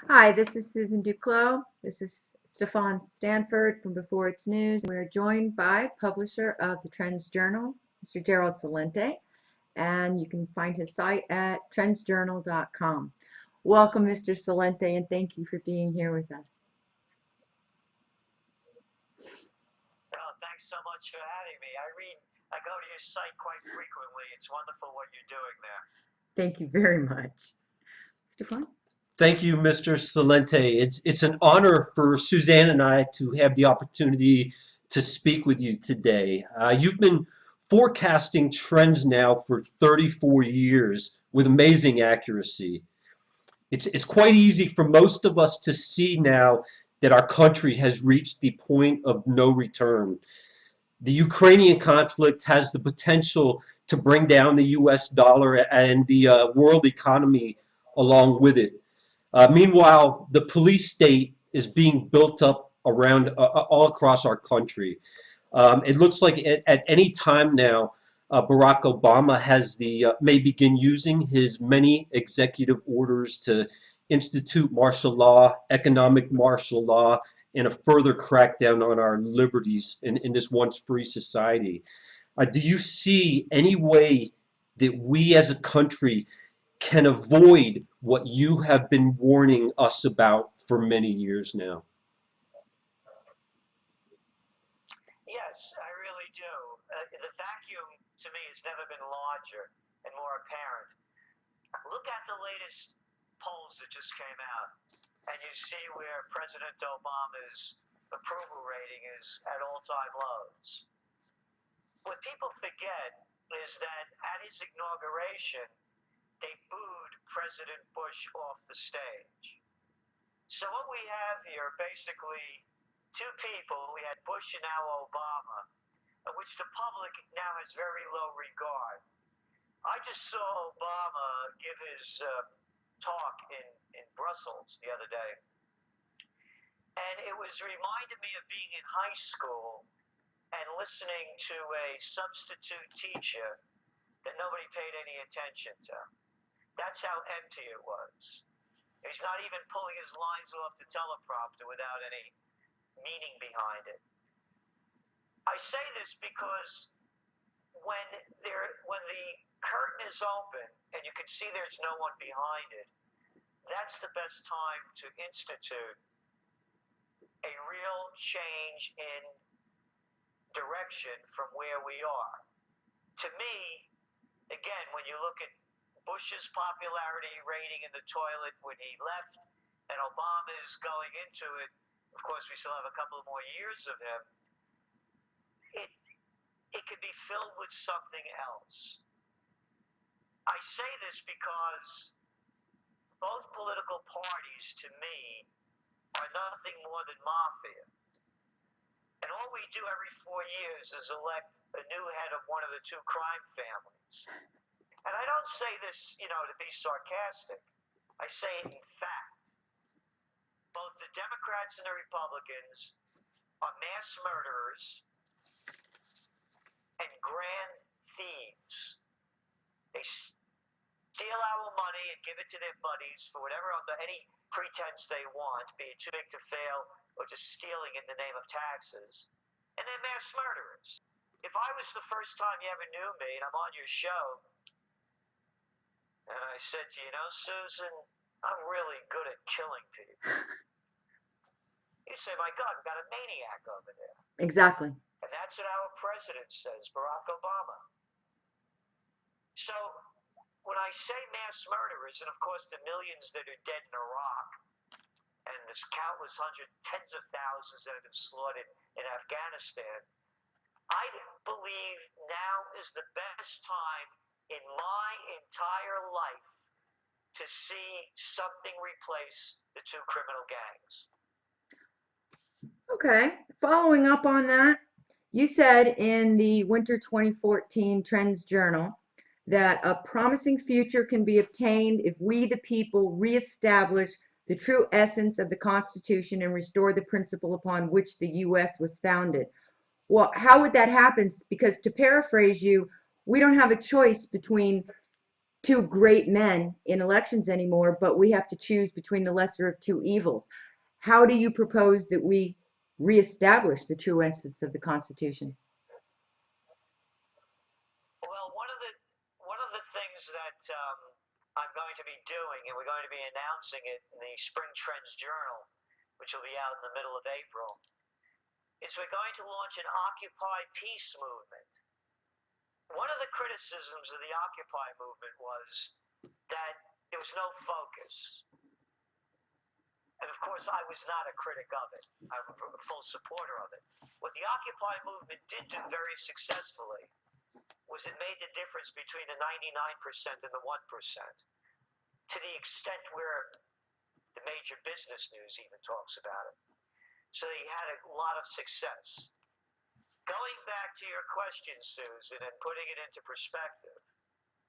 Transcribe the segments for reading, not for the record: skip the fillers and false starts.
Hi, this is Susan Duclos. This is Stefan Stanford from Before It's News. We're joined by publisher of the Trends Journal, Mr. Gerald Celente, and you can find his site at trendsjournal.com. Welcome, Mr. Celente, and thank you for being here with us. Well, thanks so much for having me. I go to your site quite frequently. It's wonderful what you're doing there. Thank you very much. Stefan? Thank you, Mr. Celente. It's an honor for Suzanne and I to have the opportunity to speak with you today. You've been forecasting trends now for 34 years with amazing accuracy. It's quite easy for most of us to see now that our country has reached the point of no return. The Ukrainian conflict has the potential to bring down the US dollar and the world economy along with it. Meanwhile, the police state is being built up around all across our country. It looks like at any time now, Barack Obama may begin using his many executive orders to institute martial law, economic martial law, and a further crackdown on our liberties in this once free society. Do you see any way that we as a country can avoid what you have been warning us about for many years now? Yes, I really do. The vacuum to me has never been larger and more apparent. Look at the latest polls that just came out, and you see where President Obama's approval rating is at all-time lows. What people forget is that at his inauguration, they booed President Bush off the stage. So what we have here, basically, two people, we had Bush and now Obama, which the public now has very low regard. I just saw Obama give his talk in Brussels the other day, and it was reminded me of being in high school and listening to a substitute teacher that nobody paid any attention to. That's how empty it was. He's not even pulling his lines off the teleprompter without any meaning behind it. I say this because when the curtain is open and you can see there's no one behind it, that's the best time to institute a real change in direction from where we are. To me, again, when you look at Bush's popularity rating in the toilet when he left, and Obama's going into it. Of course, we still have a couple more years of him. It could be filled with something else. I say this because both political parties, to me, are nothing more than mafia. And all we do every 4 years is elect a new head of one of the two crime families. And I don't say this, to be sarcastic. I say it in fact. Both the Democrats and the Republicans are mass murderers and grand thieves. They steal our money and give it to their buddies for whatever, under any pretense they want, be it too big to fail or just stealing in the name of taxes. And they're mass murderers. If I was the first time you ever knew me and I'm on your show, and I said to you, Susan, I'm really good at killing people. You say, my God, we've got a maniac over there. Exactly. And that's what our president says, Barack Obama. So when I say mass murderers, and of course the millions that are dead in Iraq, and there's countless tens of thousands that have been slaughtered in Afghanistan, I believe now is the best time in my entire life to see something replace the two criminal gangs. Okay, following up on that, you said in the Winter 2014 Trends Journal that a promising future can be obtained if we, the people, reestablish the true essence of the Constitution and restore the principle upon which the U.S. was founded. Well, how would that happen? Because to paraphrase you, we don't have a choice between two great men in elections anymore, but we have to choose between the lesser of two evils. How do you propose that we reestablish the true essence of the Constitution? Well, one of the things that I'm going to be doing, and we're going to be announcing it in the Spring Trends Journal, which will be out in the middle of April, is we're going to launch an Occupy Peace movement. One of the criticisms of the Occupy movement was that there was no focus. And of course, I was not a critic of it. I'm a full supporter of it. What the Occupy movement did do very successfully was it made the difference between the 99% and the 1%, to the extent where the major business news even talks about it. So they had a lot of success. Going back to your question, Susan, and putting it into perspective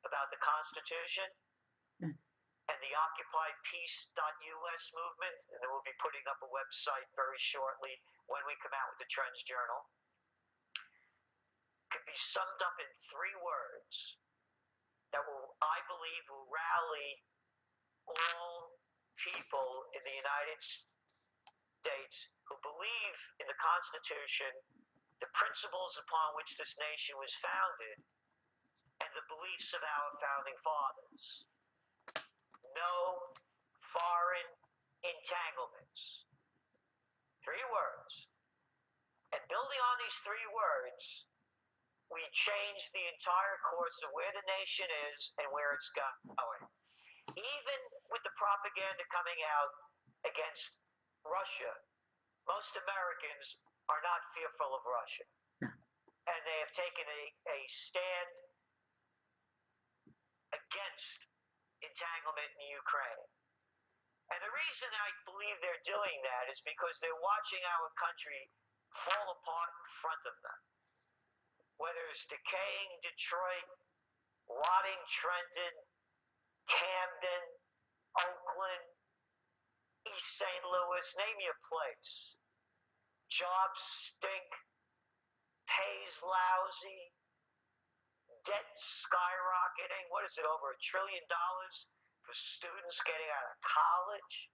about the Constitution and the Occupy Peace.us movement, and then we'll be putting up a website very shortly when we come out with the Trends Journal, could be summed up in 3 words that I believe will rally all people in the United States who believe in the Constitution, the principles upon which this nation was founded, and the beliefs of our founding fathers. No foreign entanglements. 3 words. And building on these 3 words, we change the entire course of where the nation is and where it's going. Even with the propaganda coming out against Russia, most Americans are not fearful of Russia. And they have taken a stand against entanglement in Ukraine. And the reason I believe they're doing that is because they're watching our country fall apart in front of them. Whether it's decaying Detroit, rotting Trenton, Camden, Oakland, East St. Louis, name your place. Jobs stink, pay's lousy, debt skyrocketing. What is it, over $1 trillion for students getting out of college?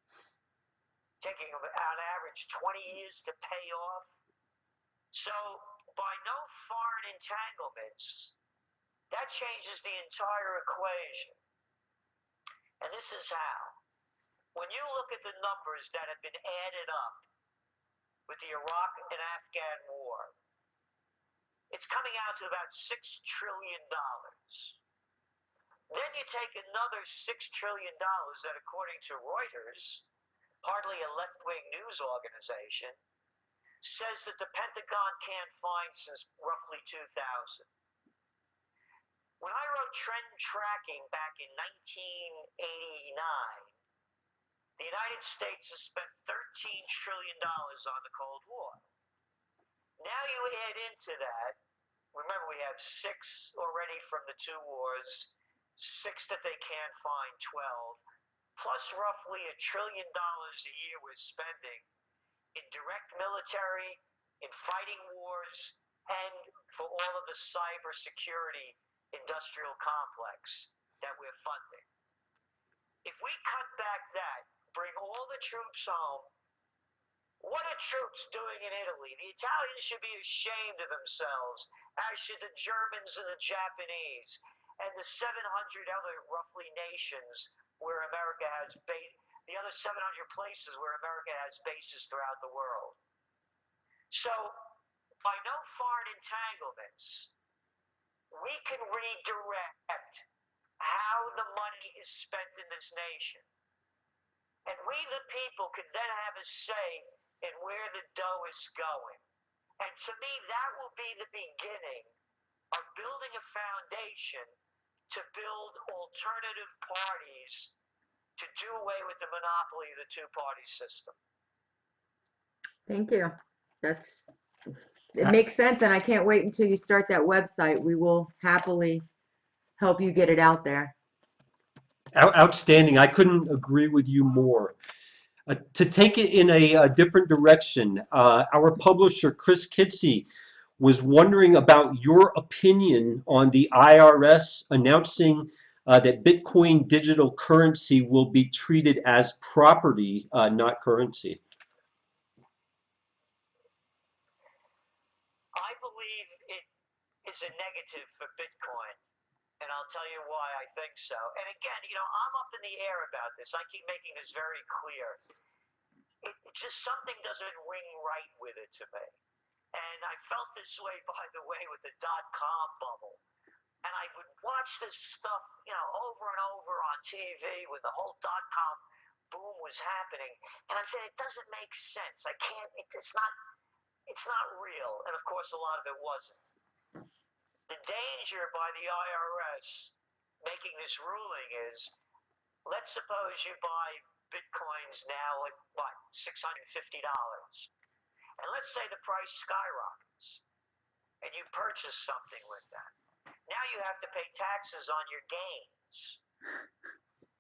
Taking them on average 20 years to pay off. So by no foreign entanglements, that changes the entire equation. And this is how. When you look at the numbers that have been added up with the Iraq and Afghan war, it's coming out to about $6 trillion. Then you take another $6 trillion that, according to Reuters, hardly a left-wing news organization, says that the Pentagon can't find since roughly 2000. When I wrote Trend Tracking back in 1989, the United States has spent $13 trillion on the Cold War. Now you add into that, remember we have 6 already from the 2 wars, 6 that they can't find, 12, plus roughly $1 trillion a year we're spending in direct military, in fighting wars, and for all of the cybersecurity industrial complex that we're funding. If we cut back that, bring all the troops home, what are troops doing in Italy? The Italians should be ashamed of themselves, as should the Germans and the Japanese, and the 700 other roughly nations where America has the other 700 places where America has bases throughout the world. So, by no foreign entanglements, we can redirect how the money is spent in this nation. And we, the people, could then have a say in where the dough is going. And to me, that will be the beginning of building a foundation to build alternative parties to do away with the monopoly of the 2-party system. Thank you. It makes sense, and I can't wait until you start that website. We will happily help you get it out there. Outstanding. I couldn't agree with you more. To take it in a different direction, our publisher, Chris Kitsey, was wondering about your opinion on the IRS announcing that Bitcoin digital currency will be treated as property, not currency? I believe it is a negative for Bitcoin, and I'll tell you why I think so. And again, I'm up in the air about this. I keep making this very clear. It just something doesn't ring right with it to me. And I felt this way, by the way, with the dot-com bubble. And I would watch this stuff, over and over on TV when the whole dot-com boom was happening. And I'm saying, it doesn't make sense. It's not real. And of course, a lot of it wasn't. The danger by the IRS making this ruling is, let's suppose you buy Bitcoins now at what, $650. And let's say the price skyrockets and you purchase something with that. Now you have to pay taxes on your gains,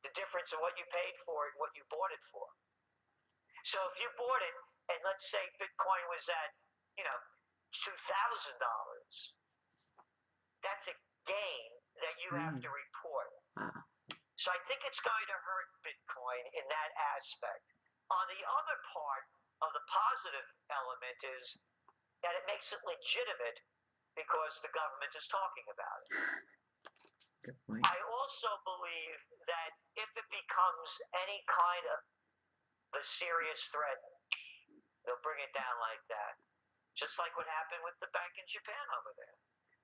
the difference of what you paid for it and what you bought it for. So if you bought it and let's say Bitcoin was at, $2,000, that's a gain that you have to report. So I think it's going to hurt Bitcoin in that aspect. On the other part of the positive element is that it makes it legitimate because the government is talking about it. Good point. I also believe that if it becomes any kind of a serious threat, they'll bring it down like that. Just like what happened with the bank in Japan over there.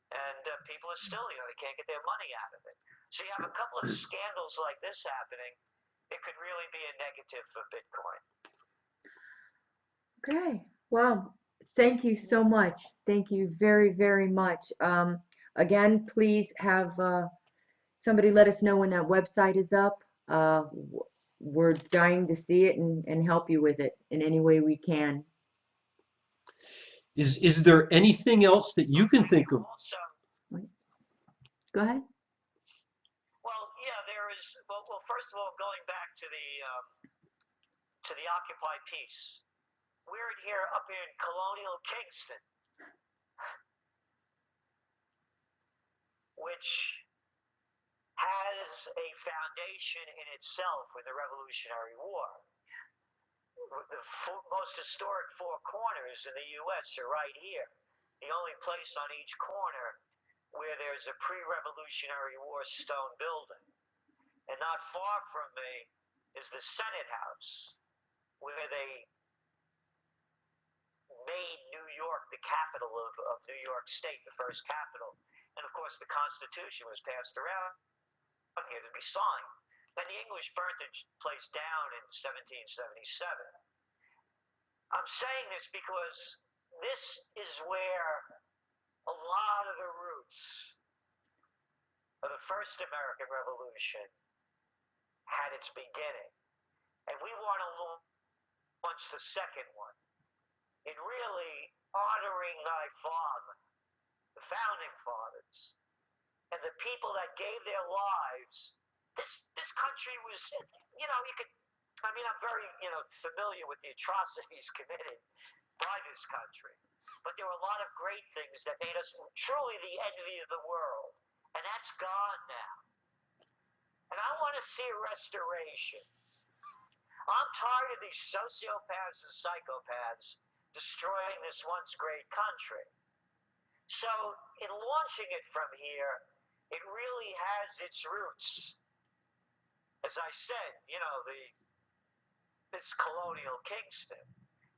And people are still, they can't get their money out of it. So you have a couple of scandals like this happening. It could really be a negative for Bitcoin. Okay. Well, thank you so much. Thank you very, very much. Again, please have somebody let us know when that website is up. We're dying to see it and help you with it in any way we can. Is there anything else that you can think of? Also, Go ahead. well, yeah, there is. Well, first of all, going back to the Occupy piece, we're up here in colonial Kingston, which has a foundation in itself with the Revolutionary War. The most historic four corners in the U.S. are right here. The only place on each corner where there's a pre-Revolutionary War stone building. And not far from me is the Senate House, where they made New York the capital of New York State, the first capital. And of course, the Constitution was passed around here to be signed. And the English burnt the place down in 1777. I'm saying this because this is where a lot of the roots of the first American Revolution had its beginning. And we want to launch the second one in really honoring thy father, the founding fathers, and the people that gave their lives. This country was, I'm very, familiar with the atrocities committed by this country. But there were a lot of great things that made us truly the envy of the world. And that's gone now. And I want to see a restoration. I'm tired of these sociopaths and psychopaths destroying this once great country. So in launching it from here, it really has its roots. As I said, this colonial Kingston.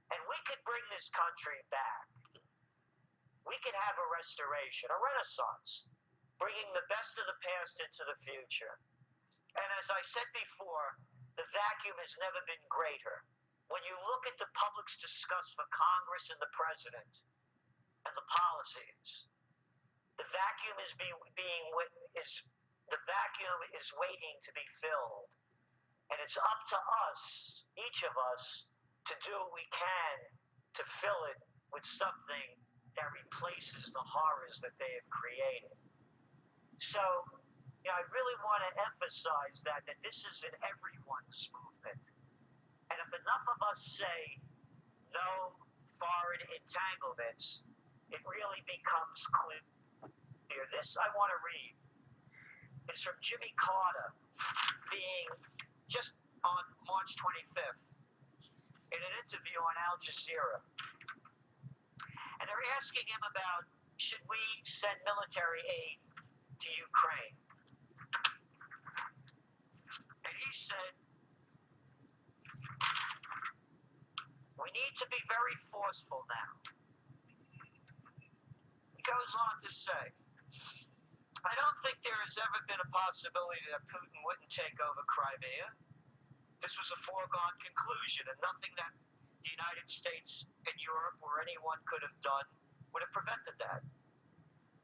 And we could bring this country back. We could have a restoration, a renaissance, bringing the best of the past into the future. And as I said before, the vacuum has never been greater. When you look at the public's disgust for Congress and the president and the policies, the vacuum is waiting to be filled. And it's up to us, each of us, to do what we can to fill it with something that replaces the horrors that they have created. So, I really want to emphasize that this is an everyone's movement. And if enough of us say no foreign entanglements, it really becomes clear. This I want to read. is from Jimmy Carter being just on March 25th in an interview on Al Jazeera. And they're asking him about, should we send military aid to Ukraine? And he said, we need to be very forceful now. He goes on to say, I don't think there has ever been a possibility that Putin wouldn't take over Crimea. This was a foregone conclusion, and nothing that the United States and Europe or anyone could have done would have prevented that.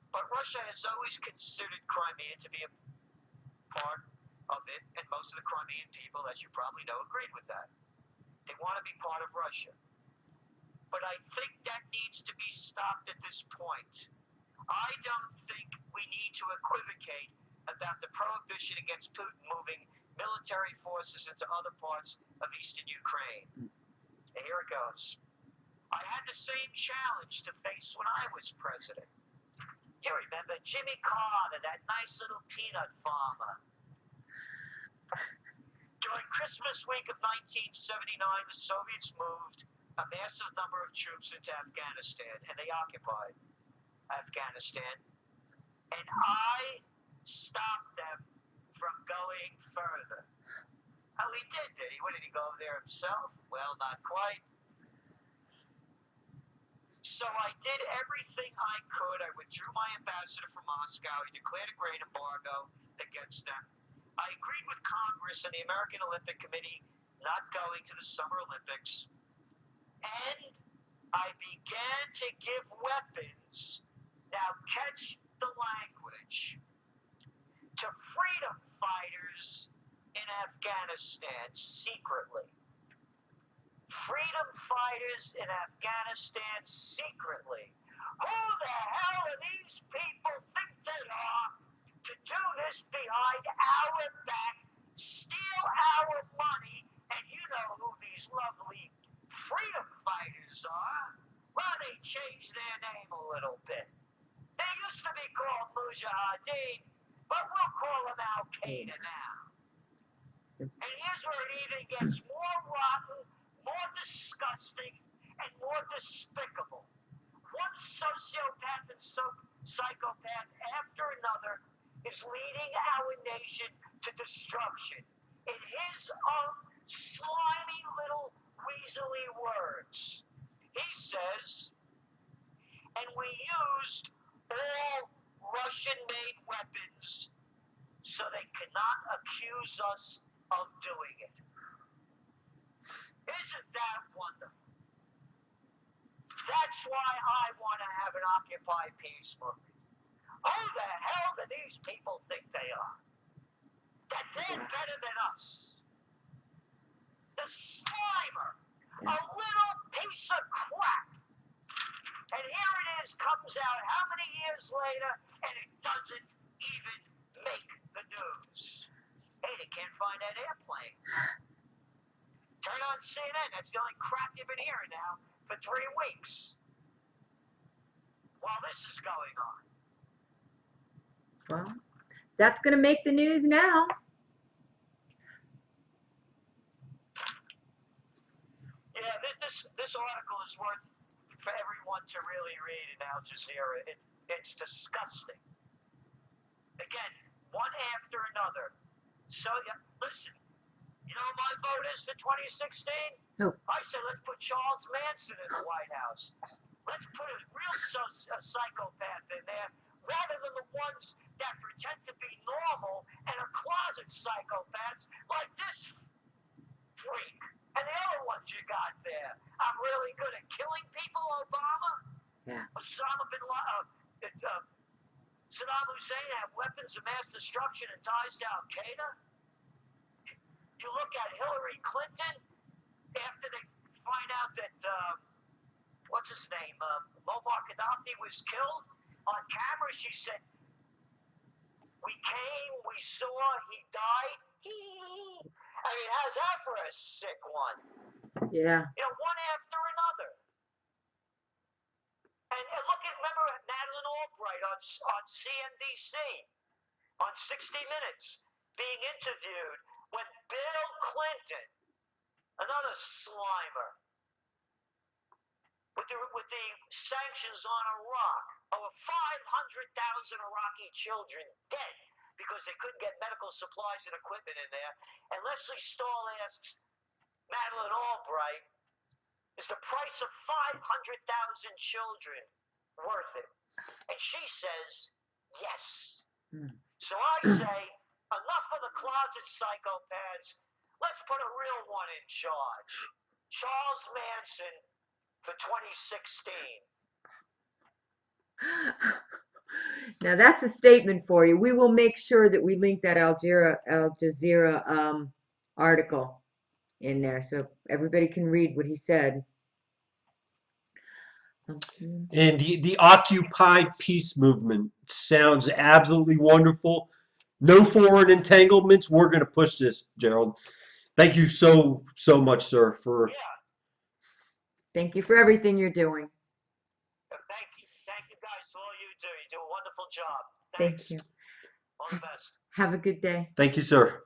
But Russia has always considered Crimea to be a part of it, and most of the Crimean people, as you probably know, agreed with that. They want to be part of Russia. But I think that needs to be stopped at this point. I don't think we need to equivocate about the prohibition against Putin moving military forces into other parts of eastern Ukraine. And here it goes. I had the same challenge to face when I was president. You remember Jimmy Carter, that nice little peanut farmer. During Christmas week of 1979, the Soviets moved a massive number of troops into Afghanistan, and they occupied Afghanistan. And I stopped them from going further. Oh, he did he? What, did he go over there himself? Well, not quite. So I did everything I could. I withdrew my ambassador from Moscow. I declared a grain embargo against them. I agreed with Congress and the American Olympic Committee not going to the Summer Olympics. And I began to give weapons, now catch the language, to freedom fighters in Afghanistan secretly. Freedom fighters in Afghanistan secretly. Who the hell are these people think they are to do this behind our back, steal our money, and you know who these lovely freedom fighters are? Well, they changed their name a little bit. They used to be called Mujahideen, but we'll call them Al-Qaeda now. And here's where it even gets more rotten, more disgusting, and more despicable. One sociopath and psychopath after another is leading our nation to destruction. In his own slimy little weaselly words, he says, and we used all Russian-made weapons so they cannot accuse us of doing it. Isn't that wonderful? That's why I want to have an Occupy Peace movement. Who the hell do these people think they are? That they're better than us. The Slimer, a little piece of crap. And here it is, comes out how many years later, and it doesn't even make the news. Hey, they can't find that airplane. Turn on CNN, that's the only crap you've been hearing now for 3 weeks. While this is going on. Well, that's going to make the news now. Yeah, this article is worth for everyone to really read in Al Jazeera. It's disgusting. Again, one after another. So, yeah, listen, you know what my vote is for 2016? Who? I say let's put Charles Manson in the White House. Let's put a real psychopath in there rather than the ones that pretend to be normal and are closet psychopaths like this freak and the other ones you got there. I'm really good at killing people, Obama. Yeah. Saddam Hussein had weapons of mass destruction and ties to Al-Qaeda. You look at Hillary Clinton after they find out that, what's his name, Muammar Gaddafi was killed. On camera, she said, we came, we saw, he died. I mean, how's that for a sick one? Yeah. You know, one after another. And look at, remember Madeleine Albright on CNBC. on 60 Minutes being interviewed when Bill Clinton, another slimer, with the sanctions on Iraq, over 500,000 Iraqi children dead because they couldn't get medical supplies and equipment in there. And Leslie Stahl asks Madeleine Albright, is the price of 500,000 children worth it? And she says, yes. So I say, enough of the closet psychopaths. Let's put a real one in charge. Charles Manson for 2016. Now that's a statement for you. We will make sure that we link that Al Jazeera article in there so everybody can read what he said. And the Occupy peace movement sounds absolutely wonderful. No foreign entanglements. We're going to push this, Gerald. Thank you so much, sir, for. Yeah. Thank you for everything you're doing. Thank you guys for all you do. You do a wonderful job. Thank Thanks. you. All the best. Have a good day. Thank you, sir.